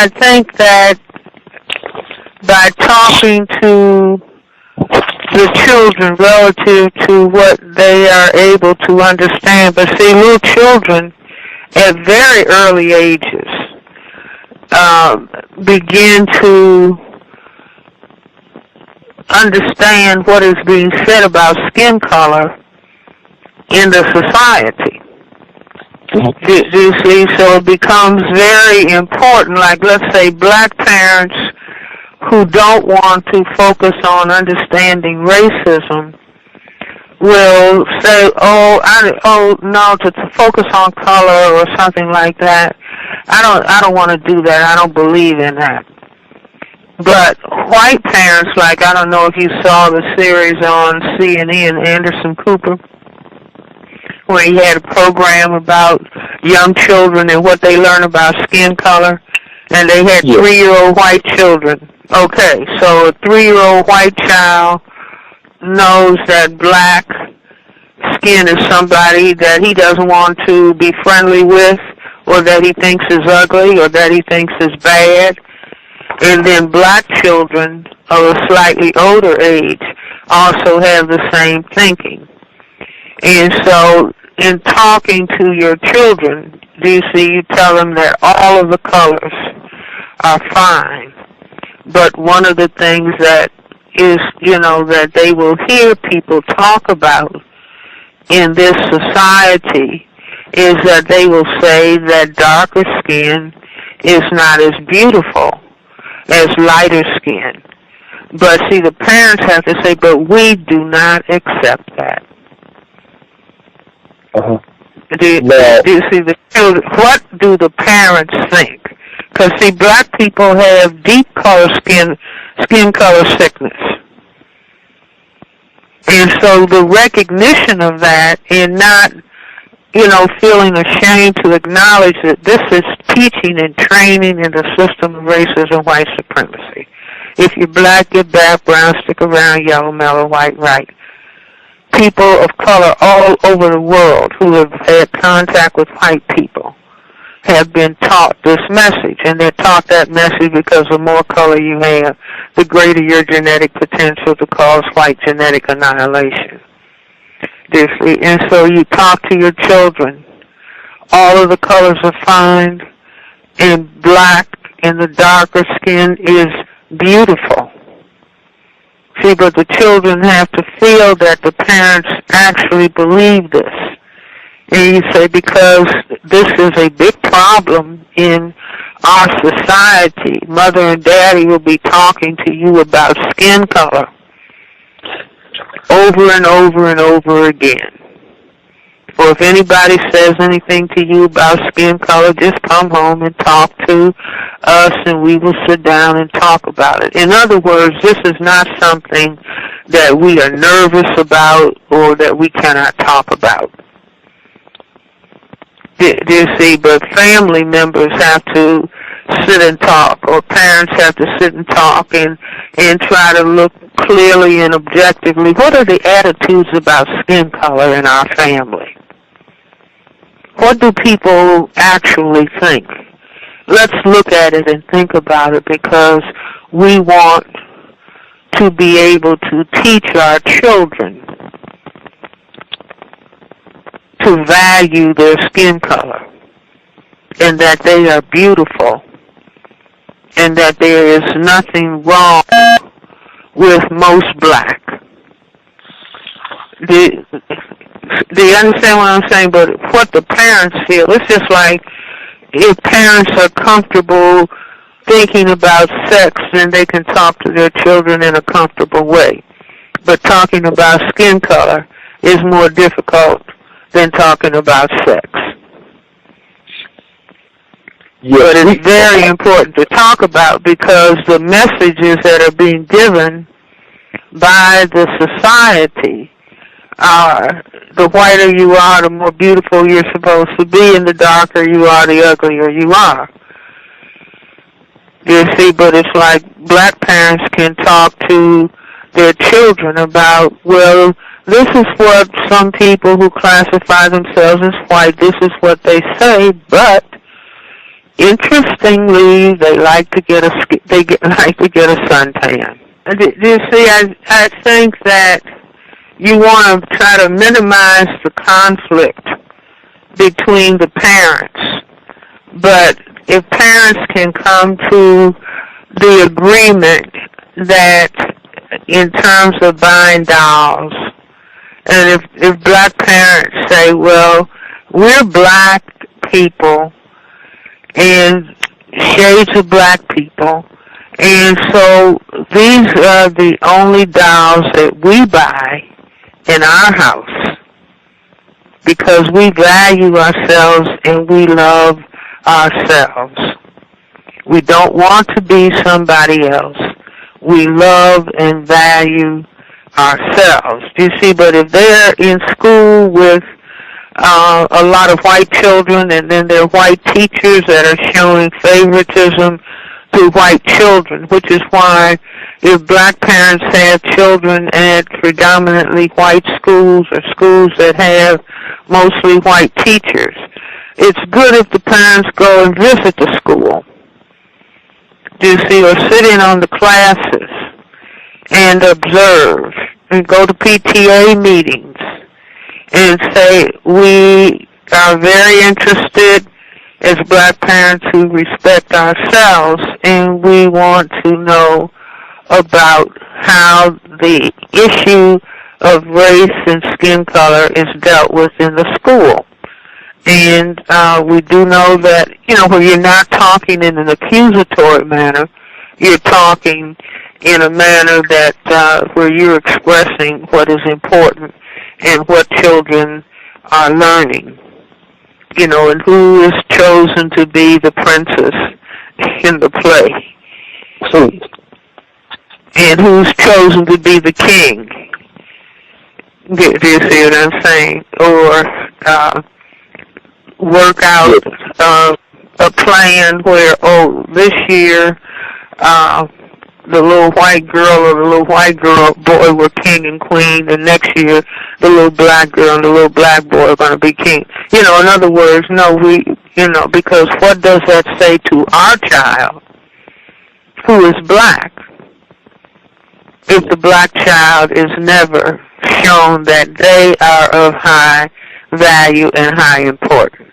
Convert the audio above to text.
I think that by talking to the children relative to what they are able to understand, but see, little children at very early ages begin to understand what is being said about skin color in the society. Do you see? So it becomes very important, like let's say black parents who don't want to focus on understanding racism will say, no, to focus on color or something like that. I don't want to do that. I don't believe in that. But white parents, like I don't know if you saw the series on CNN, Anderson Cooper, where he had a program about young children and what they learn about skin color, and they had 3-year-old white children. Okay, so a 3-year-old white child knows that black skin is somebody that he doesn't want to be friendly with, or that he thinks is ugly, or that he thinks is bad. And then black children of a slightly older age also have the same thinking. And so in talking to your children, you tell them that all of the colors are fine. But one of the things that is, that they will hear people talk about in this society is that they will say that darker skin is not as beautiful as lighter skin. But see, the parents have to say, but we do not accept that. Do you see the children? What do the parents think? Because see, black people have deep color skin color sickness. And so the recognition of that and not, feeling ashamed to acknowledge that this is teaching and training in the system of racism, white supremacy. If you're black, you're black, brown, stick around, yellow, mellow, white, right. People of color all over the world who have had contact with white people have been taught this message, and they're taught that message because the more color you have, the greater your genetic potential to cause white genetic annihilation. And so you talk to your children, all of the colors are fine, and black and the darker skin is beautiful. See, but the children have to feel that the parents actually believe this. And you say, because this is a big problem in our society, mother and daddy will be talking to you about skin color over and over and over again. Or if anybody says anything to you about skin color, just come home and talk to us and we will sit down and talk about it. In other words, this is not something that we are nervous about or that we cannot talk about. Do you see? But family members have to sit and talk, or parents have to sit and talk and try to look clearly and objectively. What are the attitudes about skin color in our family? What do people actually think? Let's look at it and think about it, because we want to be able to teach our children to value their skin color, and that they are beautiful, and that there is nothing wrong with most black. Do you understand what I'm saying? But what the parents feel, it's just like if parents are comfortable thinking about sex, then they can talk to their children in a comfortable way. But talking about skin color is more difficult than talking about sex. Yes. But it's very important to talk about, because the messages that are being given by the society are, the whiter you are, the more beautiful you're supposed to be, and the darker you are, the uglier you are. You see, but it's like black parents can talk to their children about, well, this is what some people who classify themselves as white, this is what they say, but interestingly, they like to get a suntan. Do you see? I think that you want to try to minimize the conflict between the parents, but if parents can come to the agreement that in terms of buying dolls, and if black parents say, well, we're black people and shades of black people, and so these are the only dolls that we buy in our house because we value ourselves and we love ourselves. We don't want to be somebody else. We love and value ourselves. Do you see? But if they're in school with a lot of white children, and then there are white teachers that are showing favoritism to white children, which is why if black parents have children at predominantly white schools or schools that have mostly white teachers, it's good if the parents go and visit the school, do you see, or sit in on the classes and observe and go to PTA meetings and say, we are very interested as black parents who respect ourselves, and we want to know about how the issue of race and skin color is dealt with in the school. And we do know that, where you're not talking in an accusatory manner, you're talking in a manner that where you're expressing what is important and what children are learning. And who is chosen to be the princess in the play. And who's chosen to be the king. Do you see what I'm saying? Or work out a plan where, this year the little white girl or the little white boy were king and queen, and next year the little black girl and the little black boy are going to be king. In other words, because what does that say to our child who is black if the black child is never shown that they are of high value and high importance?